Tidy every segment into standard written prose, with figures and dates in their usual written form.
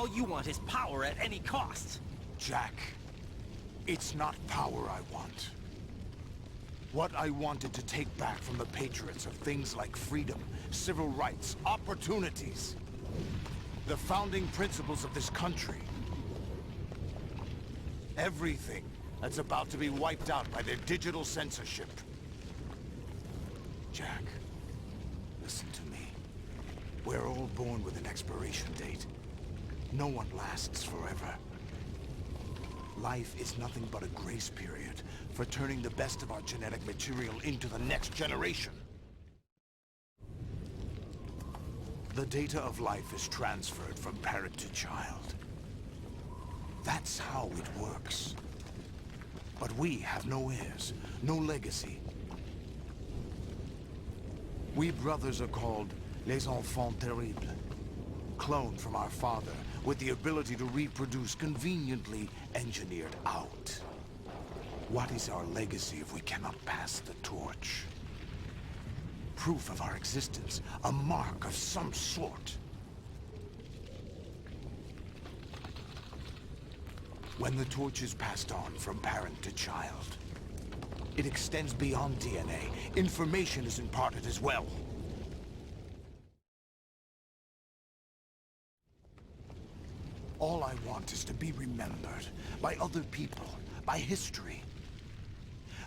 All you want is power at any cost. Jack, it's not power I want. What I wanted to take back from the Patriots are things like freedom, civil rights, opportunities. The founding principles of this country. Everything that's about to be wiped out by their digital censorship. Jack, listen to me. We're all born with an expiration date. No one lasts forever. Life is nothing but a grace period for turning the best of our genetic material into the next generation. The data of life is transferred from parent to child. That's how it works. But we have no heirs, no legacy. We brothers are called les enfants terribles, cloned from our father, with the ability to reproduce conveniently engineered out. What is our legacy if we cannot pass the torch? Proof of our existence, a mark of some sort. When the torch is passed on from parent to child, it extends beyond DNA. Information is imparted as well. All I want is to be remembered by other people, by history.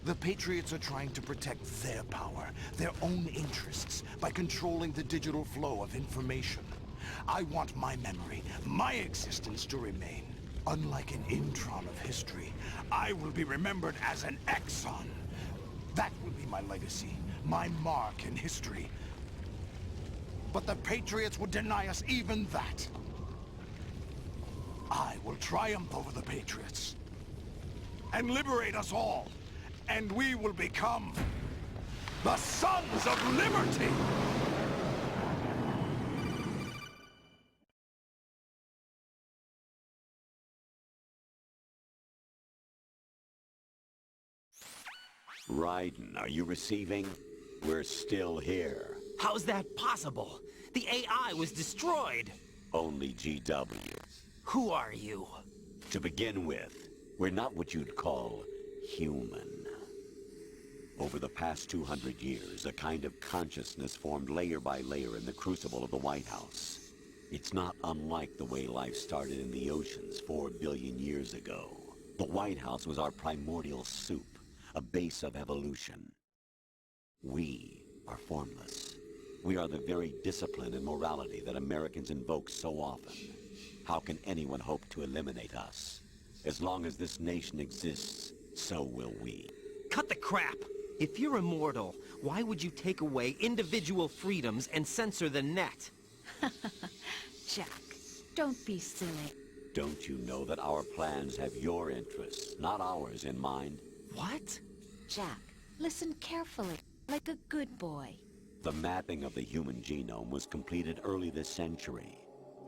The Patriots are trying to protect their power, their own interests, by controlling the digital flow of information. I want my memory, my existence to remain. Unlike an intron of history, I will be remembered as an exon. That will be my legacy, my mark in history. But the Patriots would deny us even that. I will triumph over the Patriots and liberate us all, and we will become the Sons of Liberty! Raiden, are you receiving? We're still here. How's that possible? The AI was destroyed. Only GW. Who are you? To begin with, we're not what you'd call human. Over the past 200 years, a kind of consciousness formed layer by layer in the crucible of the White House. It's not unlike the way life started in the oceans 4 billion years ago. The White House was our primordial soup, a base of evolution. We are formless. We are the very discipline and morality that Americans invoke so often. How can anyone hope to eliminate us? As long as this nation exists, so will we. Cut the crap! If you're immortal, why would you take away individual freedoms and censor the net? Jack, don't be silly. Don't you know that our plans have your interests, not ours, in mind? What? Jack, listen carefully, like a good boy. The mapping of the human genome was completed early this century.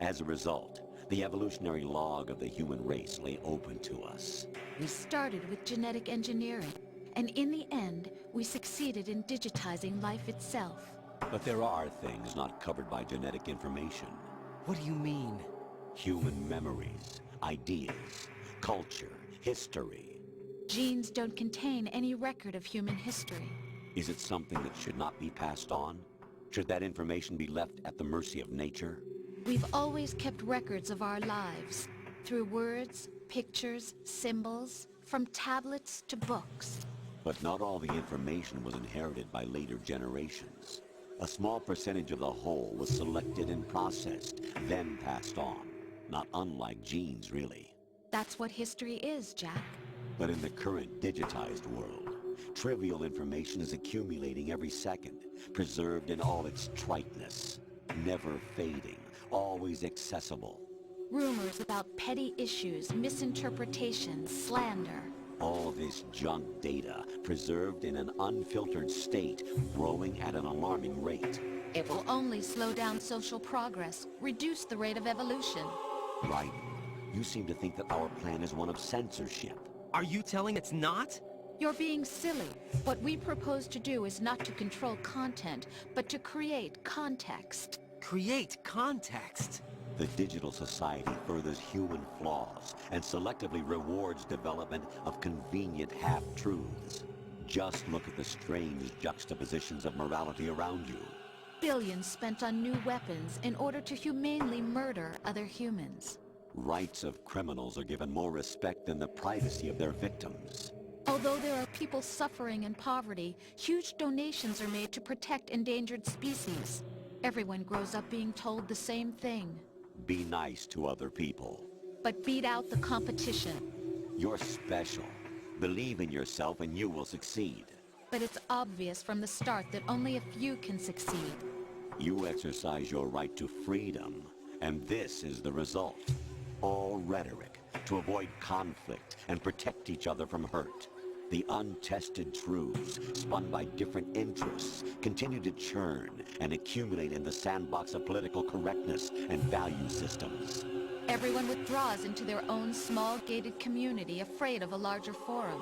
As a result, the evolutionary log of the human race lay open to us. We started with genetic engineering, and in the end, we succeeded in digitizing life itself. But there are things not covered by genetic information. What do you mean? Human memories, ideas, culture, history. Genes don't contain any record of human history. Is it something that should not be passed on? Should that information be left at the mercy of nature? We've always kept records of our lives, through words, pictures, symbols, from tablets to books. But not all the information was inherited by later generations. A small percentage of the whole was selected and processed, then passed on. Not unlike genes, really. That's what history is, Jack. But in the current digitized world, trivial information is accumulating every second, preserved in all its triteness, never fading, always accessible. Rumors about petty issues, misinterpretations, slander. All this junk data, preserved in an unfiltered state, growing at an alarming rate. It will only slow down social progress, reduce the rate of evolution. Right. You seem to think that our plan is one of censorship. Are you telling it's not? You're being silly. What we propose to do is not to control content, but to create context. Create context. The digital society furthers human flaws and selectively rewards development of convenient half-truths. Just look at the strange juxtapositions of morality around you. Billions spent on new weapons in order to humanely murder other humans. Rights of criminals are given more respect than the privacy of their victims. Although there are people suffering in poverty, huge donations are made to protect endangered species. Everyone grows up being told the same thing. Be nice to other people. But beat out the competition. You're special. Believe in yourself and you will succeed. But it's obvious from the start that only a few can succeed. You exercise your right to freedom, and this is the result. All rhetoric to avoid conflict and protect each other from hurt. The untested truths, spun by different interests, continue to churn and accumulate in the sandbox of political correctness and value systems. Everyone withdraws into their own small gated community, afraid of a larger forum.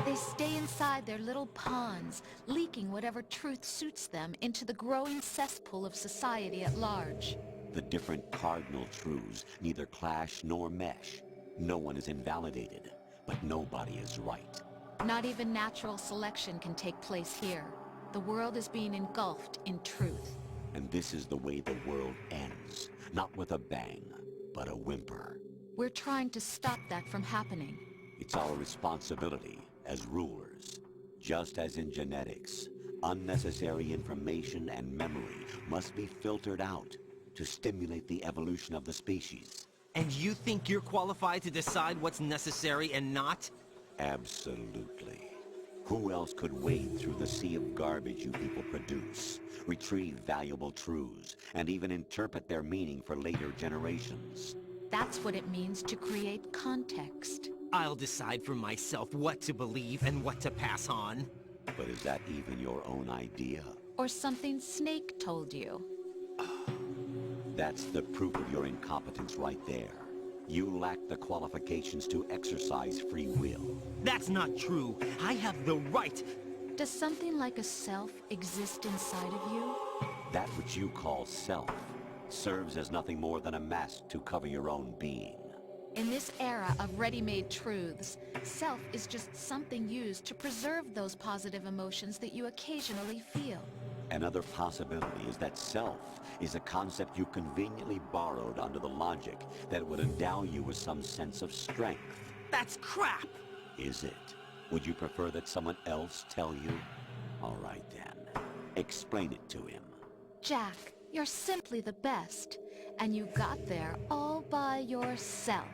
They stay inside their little ponds, leaking whatever truth suits them into the growing cesspool of society at large. The different cardinal truths neither clash nor mesh. No one is invalidated, but nobody is right. Not even natural selection can take place here. The world is being engulfed in truth. And this is the way the world ends. Not with a bang, but a whimper. We're trying to stop that from happening. It's our responsibility as rulers. Just as in genetics, unnecessary information and memory must be filtered out to stimulate the evolution of the species. And you think you're qualified to decide what's necessary and not? Absolutely. Who else could wade through the sea of garbage you people produce, retrieve valuable truths, and even interpret their meaning for later generations? That's what it means to create context. I'll decide for myself what to believe and what to pass on. But is that even your own idea? Or something Snake told you. That's the proof of your incompetence right there. You lack the qualifications to exercise free will. That's not true. I have the right. Does something like a self exist inside of you? That which you call self serves as nothing more than a mask to cover your own being. In this era of ready-made truths, self is just something used to preserve those positive emotions that you occasionally feel. Another possibility is that self is a concept you conveniently borrowed under the logic that would endow you with some sense of strength. That's crap! Is it? Would you prefer that someone else tell you? All right then. Explain it to him. Jack, you're simply the best. And you got there all by yourself.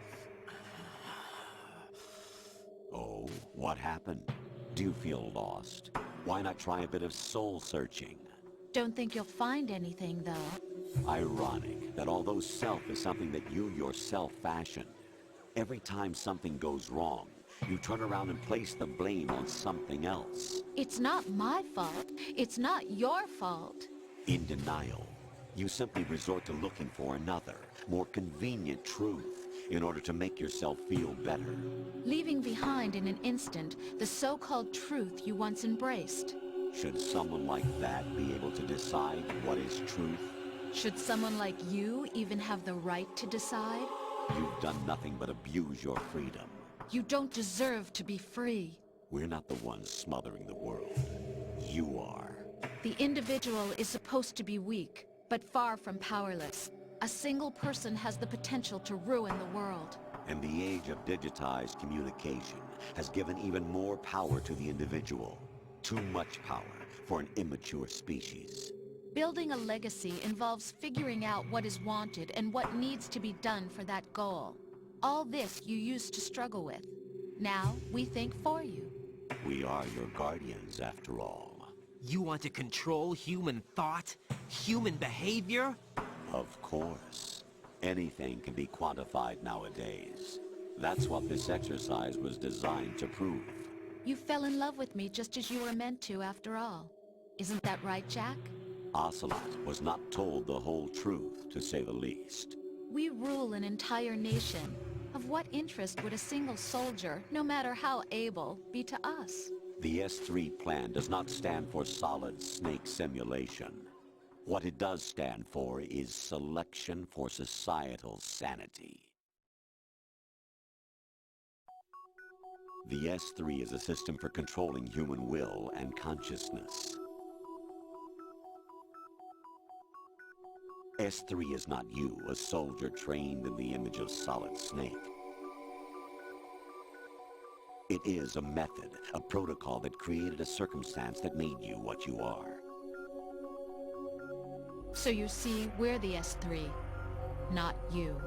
Oh, what happened? Do you feel lost? Why not try a bit of soul-searching? Don't think you'll find anything, though. Ironic that although self is something that you yourself fashioned, every time something goes wrong, you turn around and place the blame on something else. It's not my fault. It's not your fault. In denial, you simply resort to looking for another, more convenient truth in order to make yourself feel better. Leaving behind in an instant the so-called truth you once embraced. Should someone like that be able to decide what is truth? Should someone like you even have the right to decide? You've done nothing but abuse your freedom. You don't deserve to be free. We're not the ones smothering the world. You are. The individual is supposed to be weak, but far from powerless. A single person has the potential to ruin the world. And the age of digitized communication has given even more power to the individual. Too much power for an immature species. Building a legacy involves figuring out what is wanted and what needs to be done for that goal. All this you used to struggle with. Now, we think for you. We are your guardians, after all. You want to control human thought? Human behavior? Of course. Anything can be quantified nowadays. That's what this exercise was designed to prove. You fell in love with me just as you were meant to, after all. Isn't that right, Jack? Ocelot was not told the whole truth, to say the least. We rule an entire nation. Of what interest would a single soldier, no matter how able, be to us? The S3 plan does not stand for solid snake simulation. What it does stand for is selection for societal sanity. The S3 is a system for controlling human will and consciousness. S3 is not you, a soldier trained in the image of Solid Snake. It is a method, a protocol that created a circumstance that made you what you are. So you see, we're the S3, not you.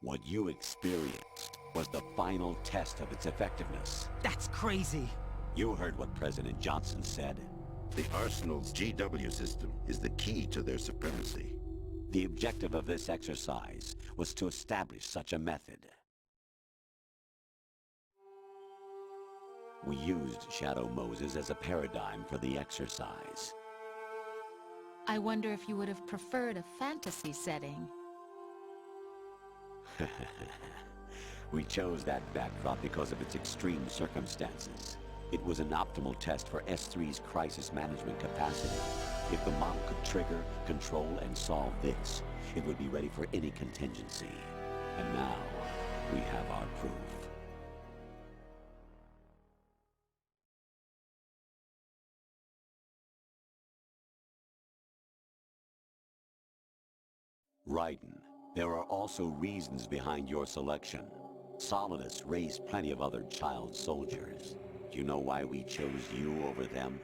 What you experienced was the final test of its effectiveness. That's crazy. You heard what President Johnson said. The Arsenal's GW system is the key to their supremacy. The objective of this exercise was to establish such a method. We used Shadow Moses as a paradigm for the exercise. I wonder if you would have preferred a fantasy setting. We chose that backdrop because of its extreme circumstances. It was an optimal test for S3's crisis management capacity. If the model could trigger, control, and solve this, it would be ready for any contingency. And now, we have our proof. Raiden, there are also reasons behind your selection. Solidus raised plenty of other child soldiers. Do you know why we chose you over them?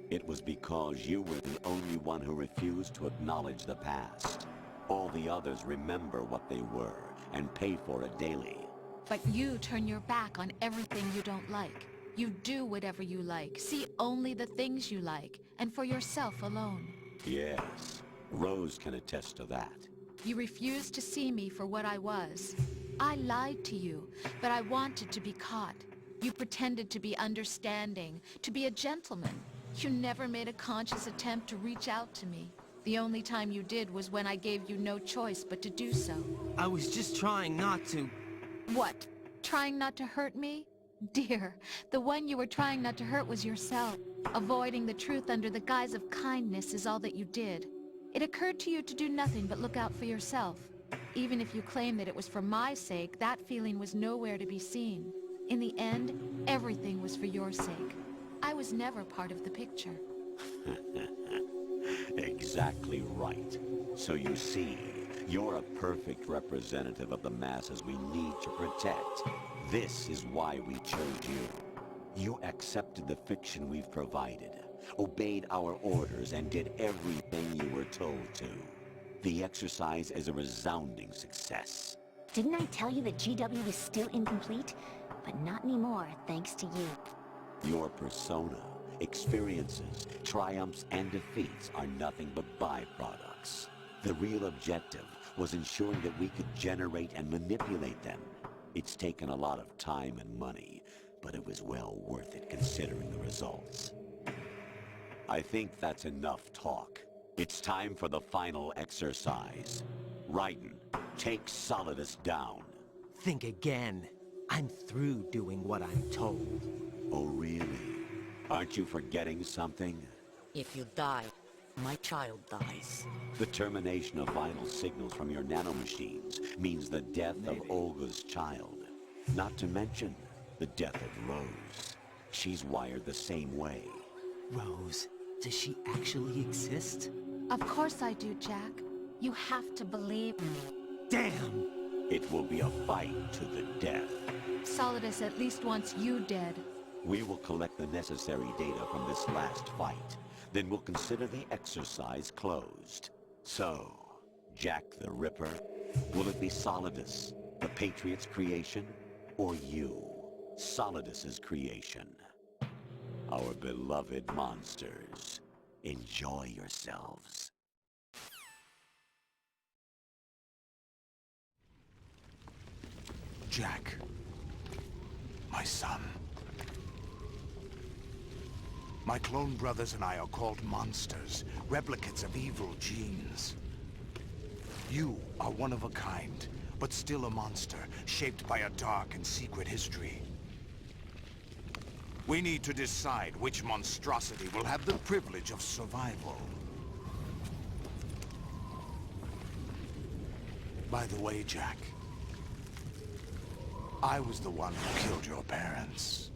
It was because you were the only one who refused to acknowledge the past. All the others remember what they were and pay for it daily. But you turn your back on everything you don't like. You do whatever you like, see only the things you like, and for yourself alone. Yes, Rose can attest to that. You refused to see me for what I was. I lied to you, but I wanted to be caught. You pretended to be understanding, to be a gentleman. You never made a conscious attempt to reach out to me. The only time you did was when I gave you no choice but to do so. I was just trying not to. What? Trying not to hurt me? Dear, the one you were trying not to hurt was yourself. Avoiding the truth under the guise of kindness is all that you did. It occurred to you to do nothing but look out for yourself. Even if you claim that it was for my sake, that feeling was nowhere to be seen. In the end, everything was for your sake. I was never part of the picture. Exactly right. So you see, you're a perfect representative of the masses we need to protect. This is why we chose you. You accepted the fiction we've provided, obeyed our orders, and did everything you were told to. The exercise is a resounding success. Didn't I tell you that GW is still incomplete? But not anymore, thanks to you. Your persona, experiences, triumphs, and defeats are nothing but byproducts. The real objective was ensuring that we could generate and manipulate them. It's taken a lot of time and money, but it was well worth it considering the results. I think that's enough talk. It's time for the final exercise. Raiden, take Solidus down. Think again. I'm through doing what I'm told. Oh, really? Aren't you forgetting something? If you die, my child dies. The termination of vital signals from your nanomachines means the death of Olga's child. Not to mention the death of Rose. She's wired the same way. Rose, does she actually exist? Of course I do, Jack. You have to believe me. Damn! It will be a fight to the death. Solidus at least wants you dead. We will collect the necessary data from this last fight. Then we'll consider the exercise closed. So, Jack the Ripper, will it be Solidus, the Patriot's creation, or you, Solidus's creation? Our beloved monsters, enjoy yourselves. Jack, my son. My clone brothers and I are called monsters, replicates of evil genes. You are one of a kind, but still a monster, shaped by a dark and secret history. We need to decide which monstrosity will have the privilege of survival. By the way, Jack, I was the one who killed your parents.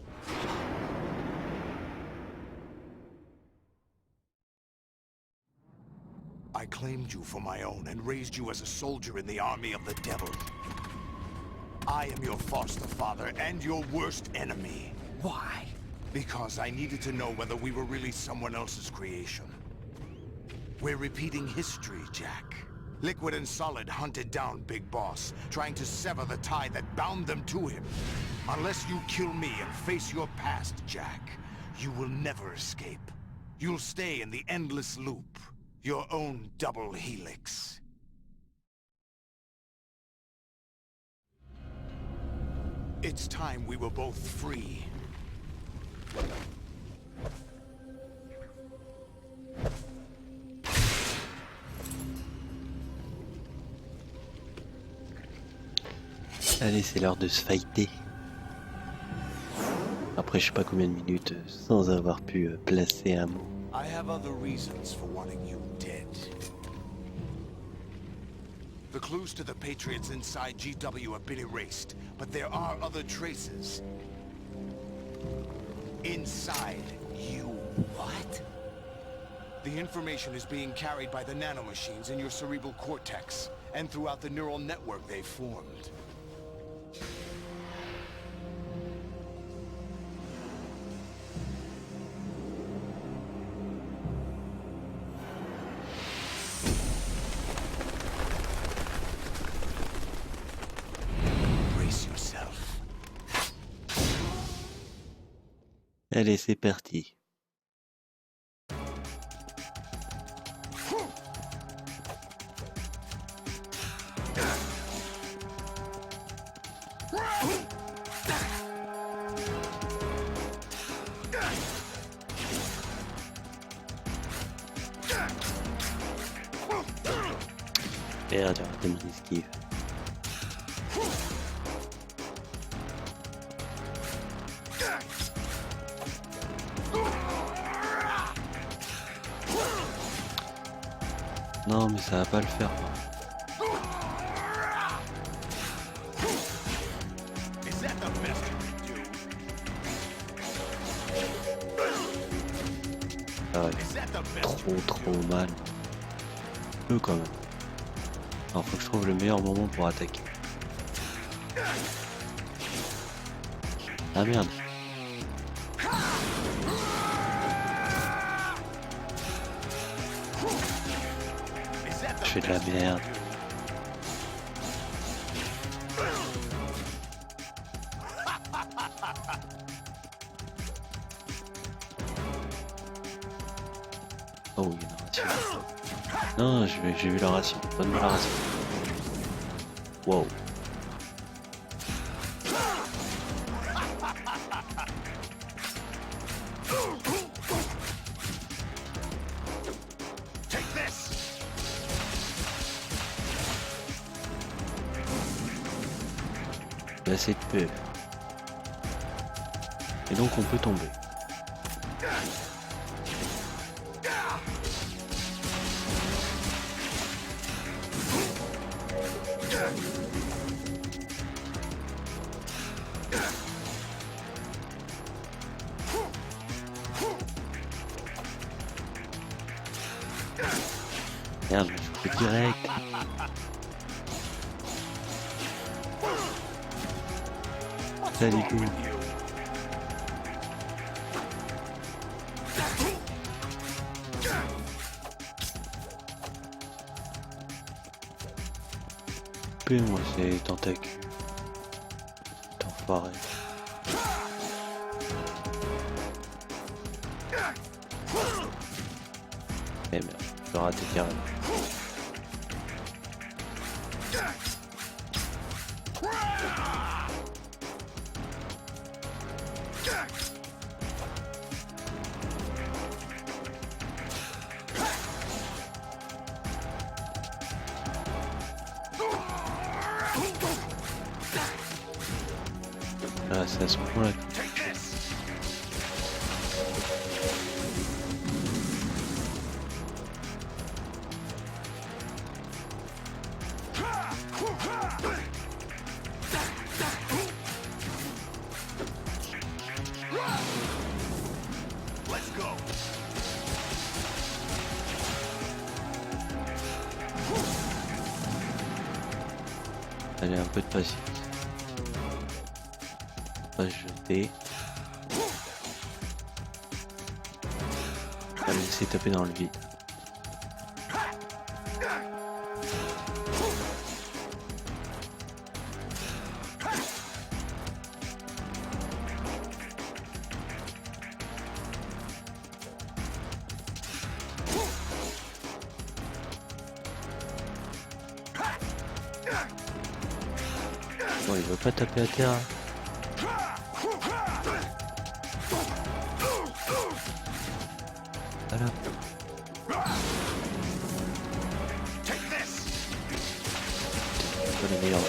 I claimed you for my own and raised you as a soldier in the army of the devil. I am your foster father and your worst enemy. Why? Because I needed to know whether we were really someone else's creation. We're repeating history, Jack. Liquid and Solid hunted down Big Boss, trying to sever the tie that bound them to him. Unless you kill me and face your past, Jack, you will never escape. You'll stay in the endless loop. Your own double helix. It's time we were both free. Allez, c'est l'heure de se fighter. Après je sais pas combien de minutes sans avoir pu placer un mot. I have other reasons for wanting you dead. The clues to the Patriots inside GW have been erased, but there are other traces. Inside you. What? The information is being carried by the nanomachines in your cerebral cortex, and throughout the neural network they've formed. Allez, c'est parti. Merde, j'ai raté mon esquive. Non mais ça va pas le faire. Ah ouais, trop mal. Peu quand même. Alors faut que je trouve le meilleur moment pour attaquer. Ah merde. Je fais de la merde. Oh, il y a une ration. Non, j'ai vu la ration. Donne-moi la ration. Wow. Assez de peu. Et donc on peut tomber. Merde, je fais direct. Salut cool. Moi ces tentacules. T'enfoiré. Eh merde, je raté carrément. c'est à ce moment-là. Allez, un peu de patience. On va jeter. On va laisser taper dans le vide. Bon, il veut pas taper à terre. Voilà. Pas le meilleur.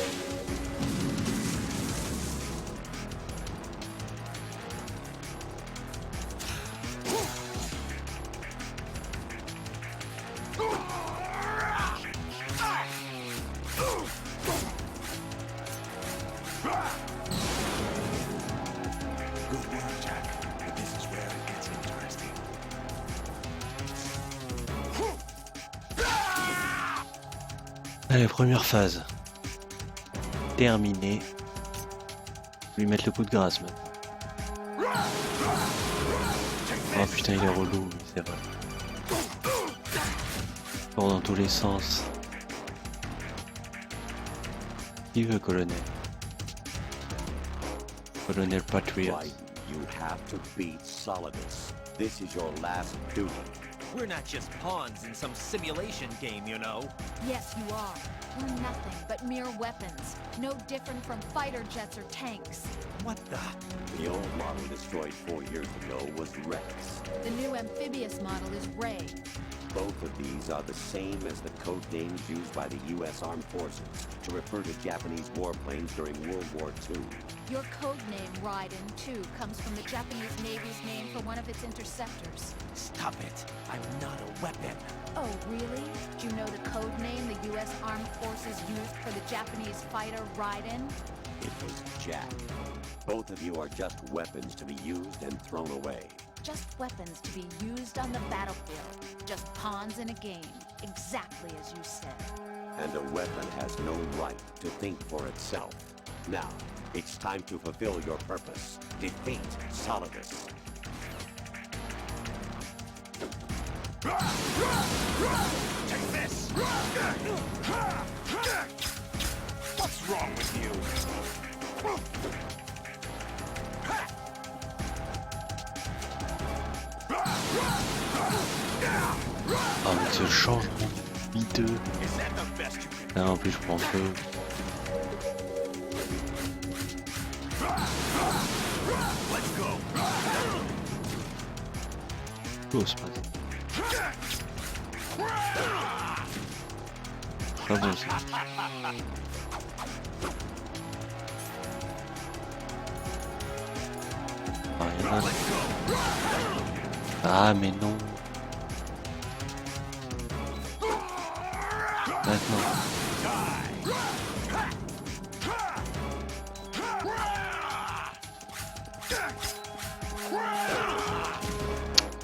Good work, Jack. But this is where it gets interesting. Allez, première phase. Terminée. Lui mettre le coup de grâce maintenant. Oh putain, il est relou, oui, c'est vrai. Court dans tous les sens. Qui veut, colonel? Colonel Patriot. Right, you have to beat Solidus. This is your last duty. We're not just pawns in some simulation game, you know. Yes, you are. We're nothing but mere weapons. No different from fighter jets or tanks. What the? The old model destroyed 4 years ago was Rex. The new amphibious model is Ray. Both of these are the same as the code names used by the U.S. Armed Forces to refer to Japanese warplanes during World War II. Your code name, Raiden, too, comes from the Japanese Navy's name for one of its interceptors. Stop it. I'm not a weapon. Oh, really? Do you know the code name the U.S. Armed Forces used for the Japanese fighter Raiden? It was Jack. Both of you are just weapons to be used and thrown away. Just weapons to be used on the battlefield. Just pawns in a game. Exactly as you said. And a weapon has no right to think for itself. Now, it's time to fulfill your purpose. Defeat Solidus. Take this! What's wrong with you? Ah, avec ce changement miteux. Là, en plus, je prends feu. Oh, c'est pas pas bon, ça. Ah, rien là. Ah, mais non. Maintenant.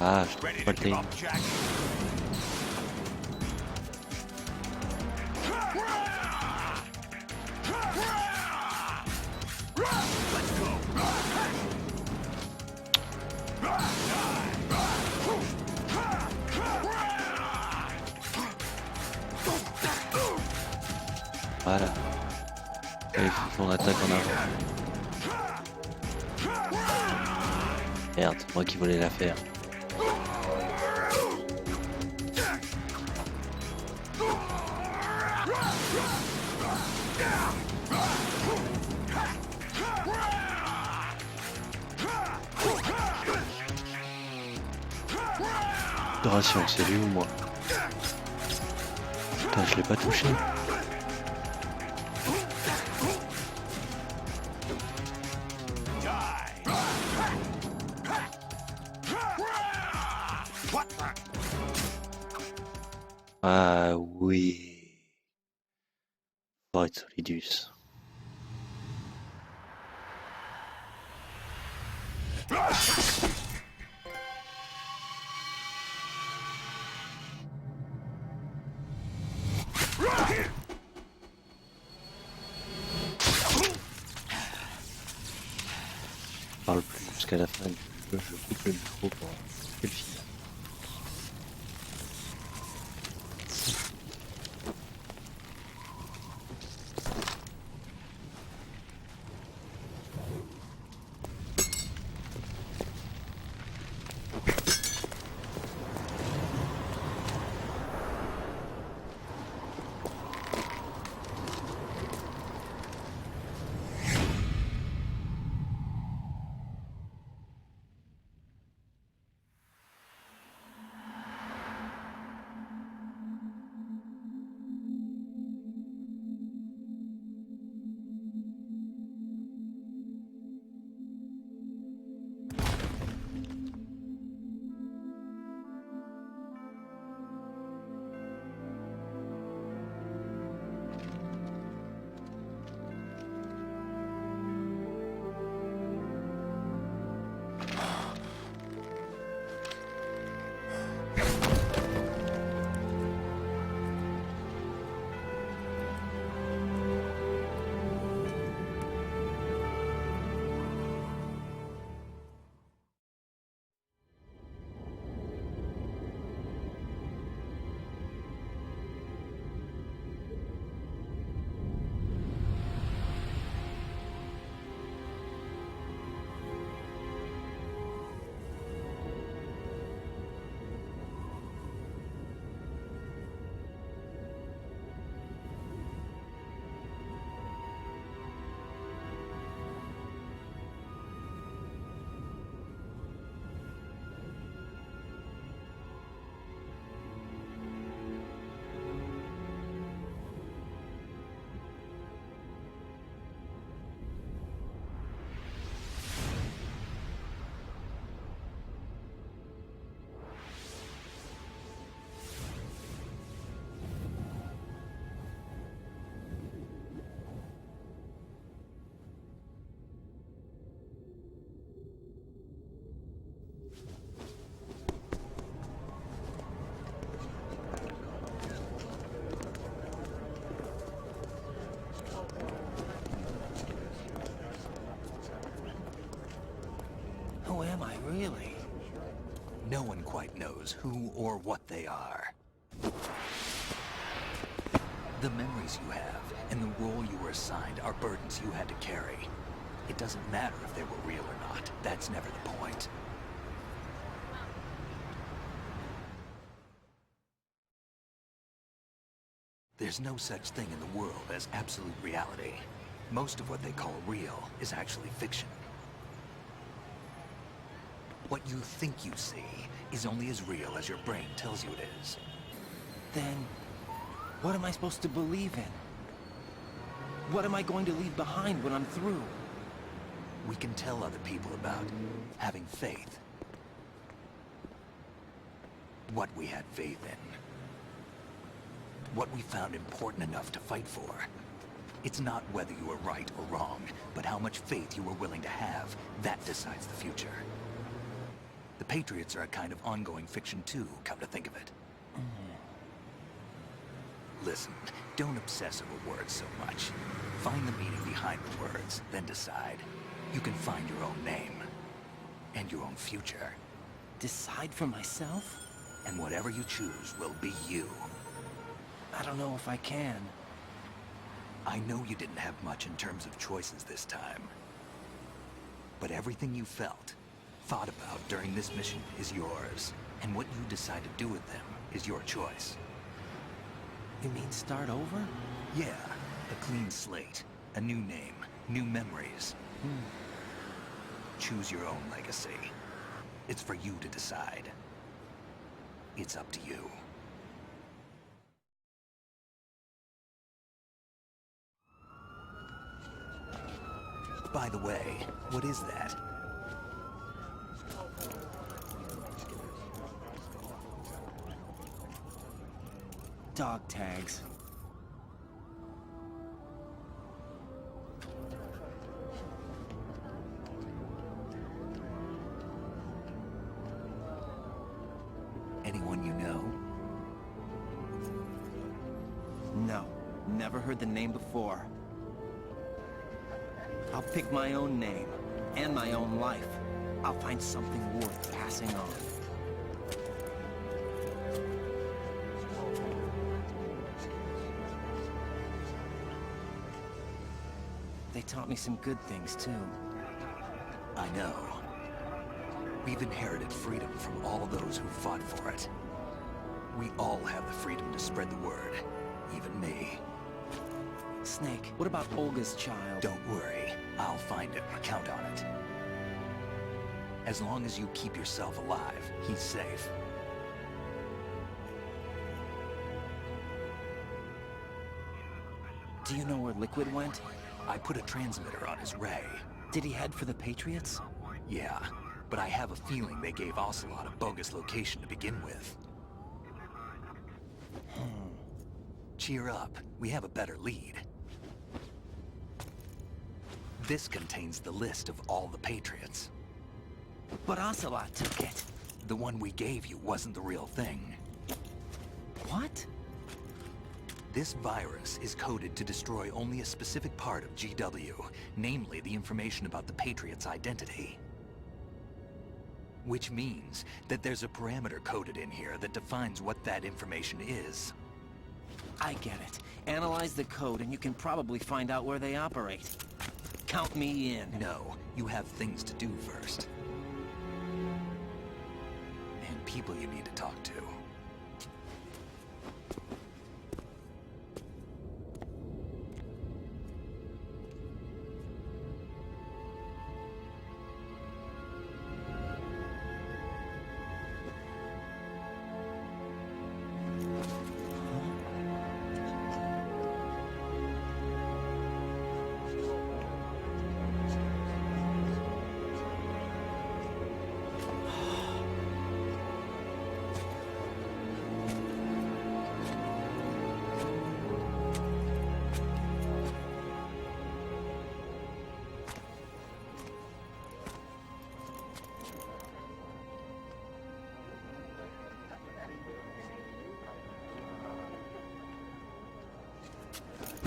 Ah, je trouve pas le timing. Voilà. Et il faut qu'on attaque en avant. Merde, c'est moi qui voulais la faire. Ration, c'est lui ou moi? Putain, je l'ai pas touché. Ah oui. Versus Solidus. Je parle plus jusqu'à la fin du jeu, je coupe le micro pour couper le fil. Who am I, really? No one quite knows who or what they are. The memories you have and the role you were assigned are burdens you had to carry. It doesn't matter if they were real or not. That's never the point. There's no such thing in the world as absolute reality. Most of what they call real is actually fiction. What you think you see is only as real as your brain tells you it is. Then, what am I supposed to believe in? What am I going to leave behind when I'm through? We can tell other people about having faith. What we had faith in. What we found important enough to fight for. It's not whether you were right or wrong, but how much faith you were willing to have. That decides the future. The Patriots are a kind of ongoing fiction too, come to think of it. Listen, don't obsess over words so much. Find the meaning behind the words, then decide. You can find your own name. And your own future. Decide for myself? And whatever you choose will be you. I don't know if I can. I know you didn't have much in terms of choices this time. But everything you felt, thought about during this mission is yours. And what you decide to do with them is your choice. You mean start over? Yeah, a clean slate, a new name, new memories. Choose your own legacy. It's for you to decide. It's up to you. By the way, what is that? Dog tags. Anyone you know? No, never heard the name before. I'll pick my own name, and my own life. I'll find something worth passing on. They taught me some good things, too. I know. We've inherited freedom from all those who fought for it. We all have the freedom to spread the word. Even me. Snake, what about Olga's child? Don't worry. I'll find him. Count on it. As long as you keep yourself alive, he's safe. Do you know where Liquid went? I put a transmitter on his ray. Did he head for the Patriots? Yeah, but I have a feeling they gave Ocelot a bogus location to begin with. Cheer up. We have a better lead. This contains the list of all the Patriots. But Ocelot took it. The one we gave you wasn't the real thing. What? This virus is coded to destroy only a specific part of GW, namely the information about the Patriot's identity. Which means that there's a parameter coded in here that defines what that information is. I get it. Analyze the code and you can probably find out where they operate. Count me in. No, you have things to do first. And people you need to talk to.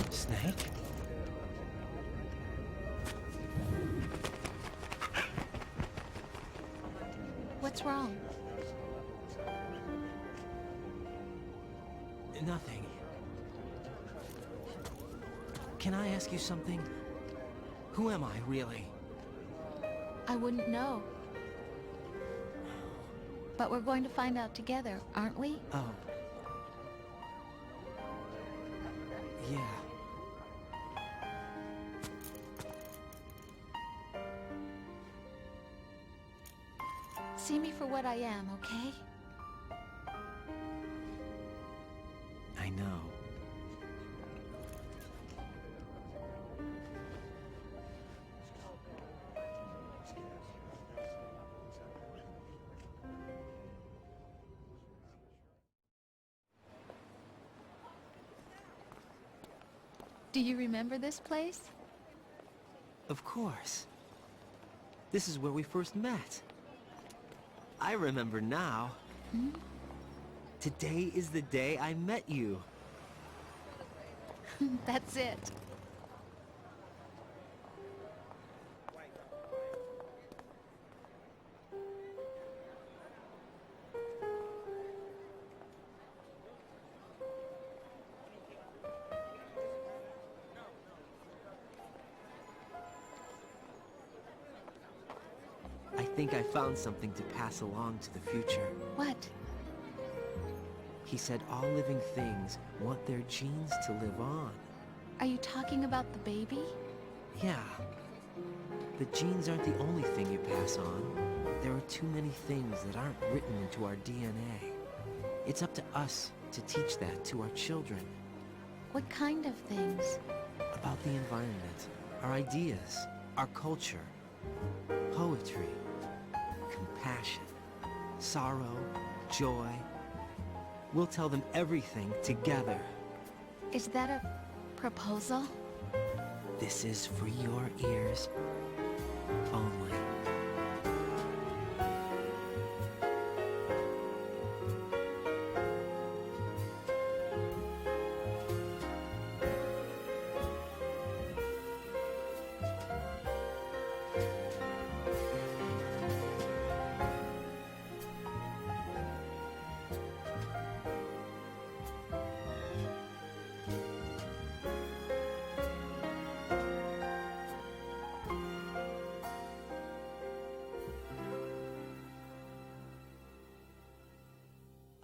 Snake? What's wrong? Nothing. Can I ask you something? Who am I, really? I wouldn't know. But we're going to find out together, aren't we? Oh. Yeah. See me for what I am, okay? I know. Do you remember this place? Of course. This is where we first met. I remember now. Hmm? Today is the day I met you. That's it. I think I found something to pass along to the future. What? He said all living things want their genes to live on. Are you talking about the baby? Yeah. The genes aren't the only thing you pass on. There are too many things that aren't written into our DNA. It's up to us to teach that to our children. What kind of things? About the environment, our ideas, our culture, poetry, compassion, sorrow, joy, We'll tell them everything together. Is that a proposal? This is for your ears only.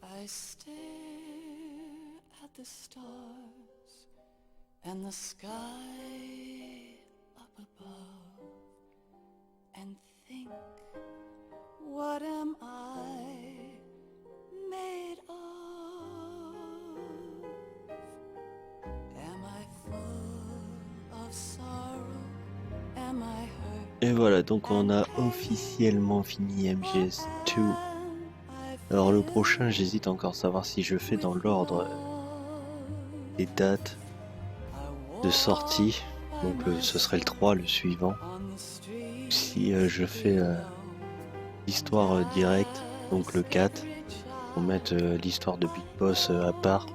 I stare at the stars and the sky up above and think, what am I made of? Am I full of sorrow? Am I hurt? Et voilà, donc on a officiellement fini MGS2. Alors le prochain, j'hésite encore à savoir si je fais dans l'ordre des dates de sortie. Donc ce serait le 3, le suivant. Si je fais l'histoire directe, donc le 4, pour mettre l'histoire de Big Boss à part.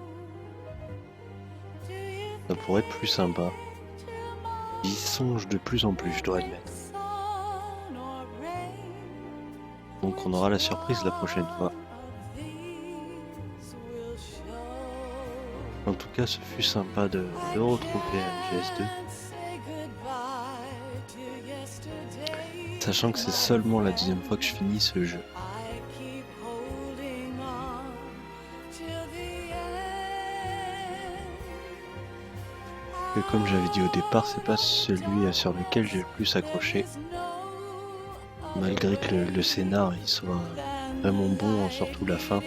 Ça pourrait être plus sympa. J'y songe de plus en plus, je dois admettre. Donc on aura la surprise la prochaine fois. En tout cas, ce fut sympa de retrouver MGS2. Sachant que c'est seulement la deuxième fois que je finis ce jeu. Et comme j'avais dit au départ, c'est pas celui sur lequel j'ai le plus accroché. Malgré que le scénar il soit vraiment bon, surtout la fin.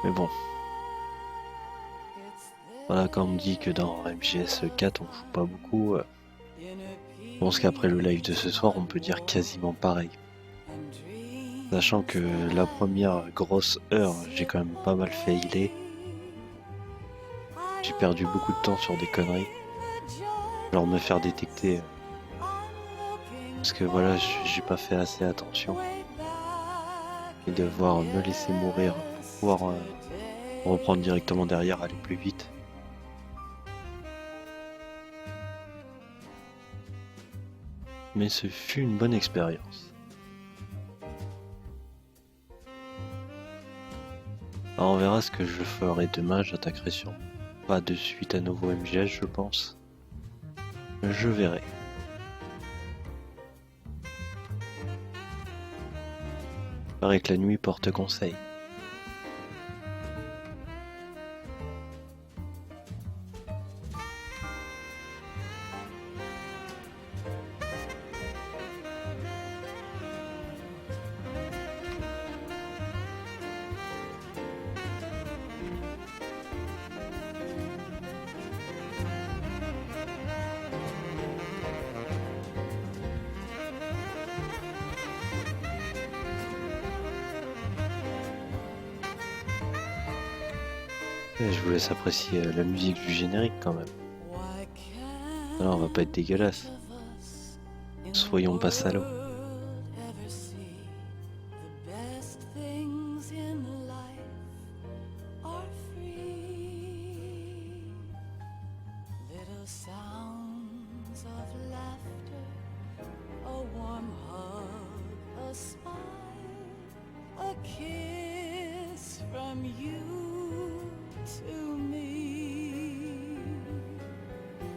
Mais bon. Voilà, quand on me dit que dans MGS 4 on joue pas beaucoup, je pense qu'après le live de ce soir on peut dire quasiment pareil. Sachant que la première grosse heure, j'ai quand même pas mal failé. J'ai perdu beaucoup de temps sur des conneries. Genre me faire détecter. Parce que voilà, j'ai pas fait assez attention. Et devoir me laisser mourir pour pouvoir reprendre directement derrière, aller plus vite. Mais ce fut une bonne expérience. Alors on verra ce que je ferai demain, j'attaquerai sur pas de suite à nouveau MGS je pense. Je verrai. Il paraît que la nuit porte conseil. Je vous laisse apprécier la musique du générique quand même. Alors on va pas être dégueulasse. Soyons pas salauds.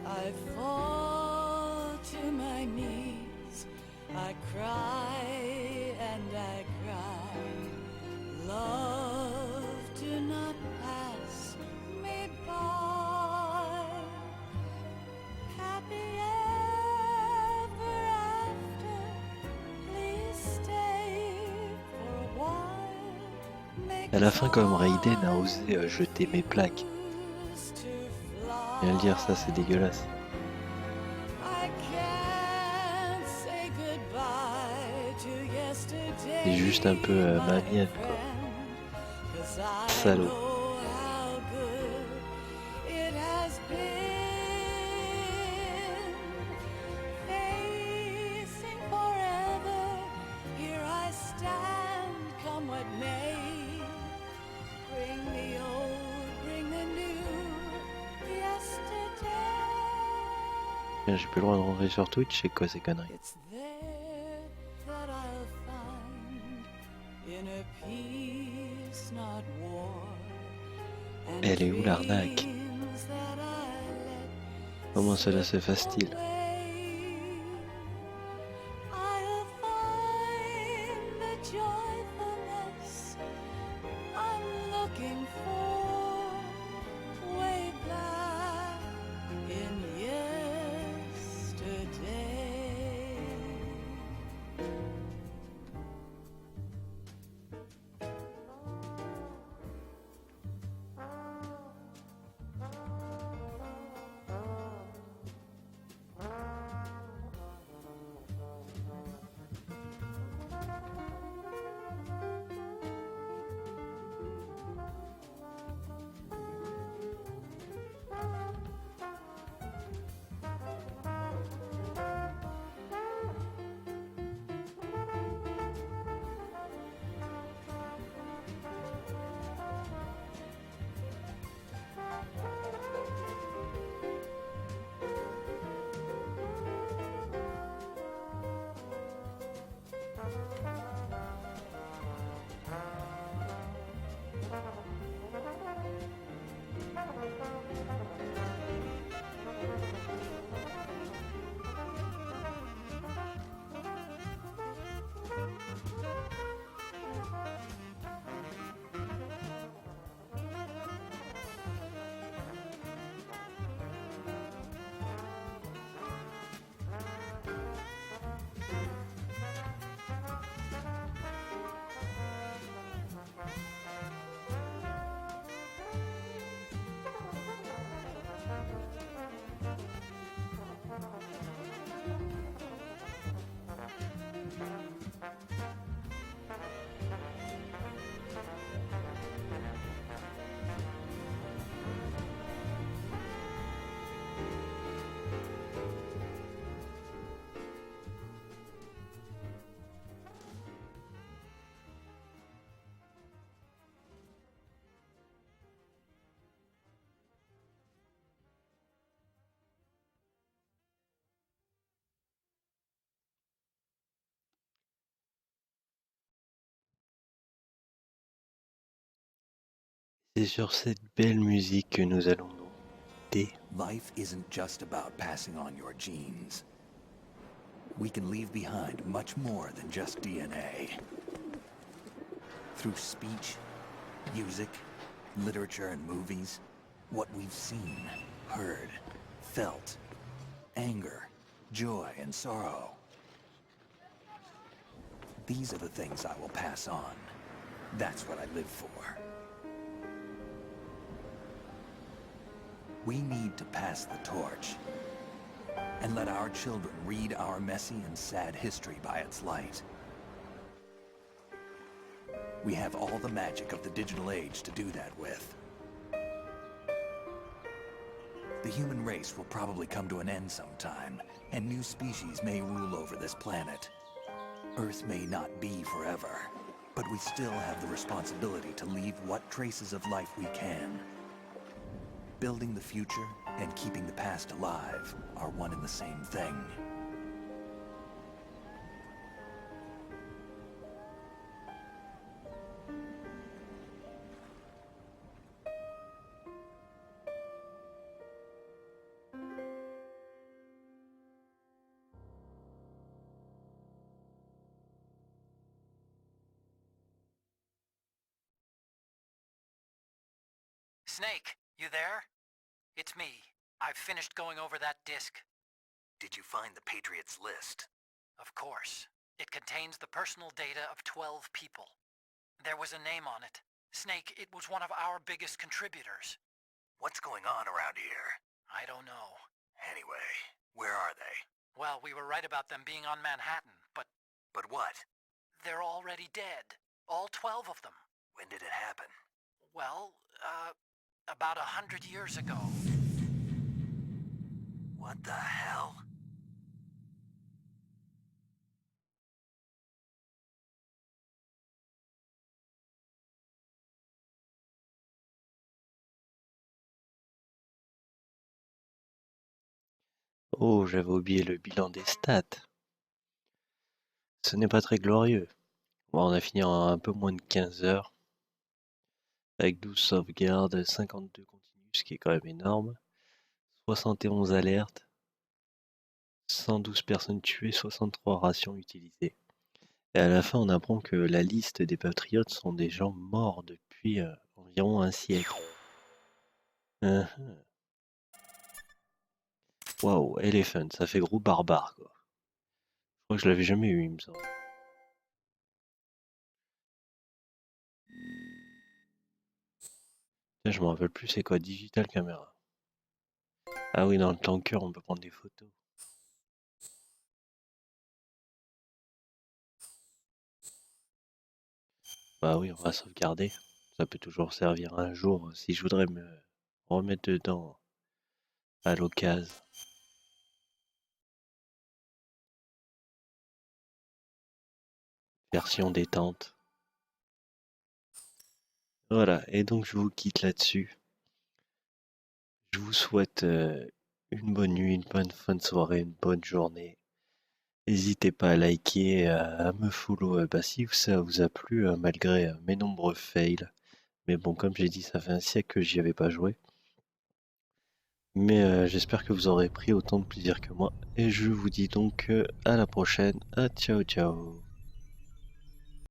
I fall to my knees, I cry and I cry. Love, do not pass me by. Happy ever after, please stay for a while. À la fin, comme Raiden a osé jeter mes plaques. Bien le dire, ça c'est dégueulasse. I can't say goodbye to yesterday. C'est juste un peu ma mienne, quoi. Salaud. J'ai plus le droit de rentrer sur Twitch, c'est quoi ces conneries? Elle est où l'arnaque? Comment cela se fasse-t-il? C'est sur cette belle musique que nous allons nous quitter. Life isn't just about passing on your genes. We can leave behind much more than just DNA. Through speech, music, literature, and movies, what we've seen, heard, felt, anger, joy, and sorrow. These are the things I will pass on. That's what I live for. We need to pass the torch and let our children read our messy and sad history by its light. We have all the magic of the digital age to do that with. The human race will probably come to an end sometime, and new species may rule over this planet. Earth may not be forever, but we still have the responsibility to leave what traces of life we can. Building the future and keeping the past alive are one and the same thing. Snake, you there? It's me. I've finished going over that disc. Did you find the Patriots list? Of course. It contains the personal data of 12 people. There was a name on it. Snake, it was one of our biggest contributors. What's going on around here? I don't know. Anyway, where are they? Well, we were right about them being on Manhattan, but... But what? They're already dead. All 12 of them. When did it happen? Well, about 100 years ago. What the hell? Oh, j'avais oublié le bilan des stats. Ce n'est pas très glorieux. Bon, on a fini en un peu moins de 15 heures. Avec 12 sauvegardes, 52 continues, ce qui est quand même énorme. 71 alertes. 112 personnes tuées, 63 rations utilisées. Et à la fin, on apprend que la liste des patriotes sont des gens morts depuis environ un siècle. Waouh, Elephant, ça fait gros barbare, quoi. Je crois que je l'avais jamais eu, il me semble. Tiens, je me rappelle plus c'est quoi Digital Camera. Ah oui, dans le tanker, on peut prendre des photos. Bah oui, on va sauvegarder. Ça peut toujours servir un jour si je voudrais me remettre dedans à l'occasion. Version détente. Voilà, et donc je vous quitte là-dessus. Je vous souhaite une bonne nuit, une bonne fin de soirée, une bonne journée. N'hésitez pas à liker, à me follow si ça vous a plu, malgré mes nombreux fails. Mais bon, comme j'ai dit, ça fait un siècle que j'y avais pas joué. Mais j'espère que vous aurez pris autant de plaisir que moi. Et je vous dis donc à la prochaine. Ciao ciao.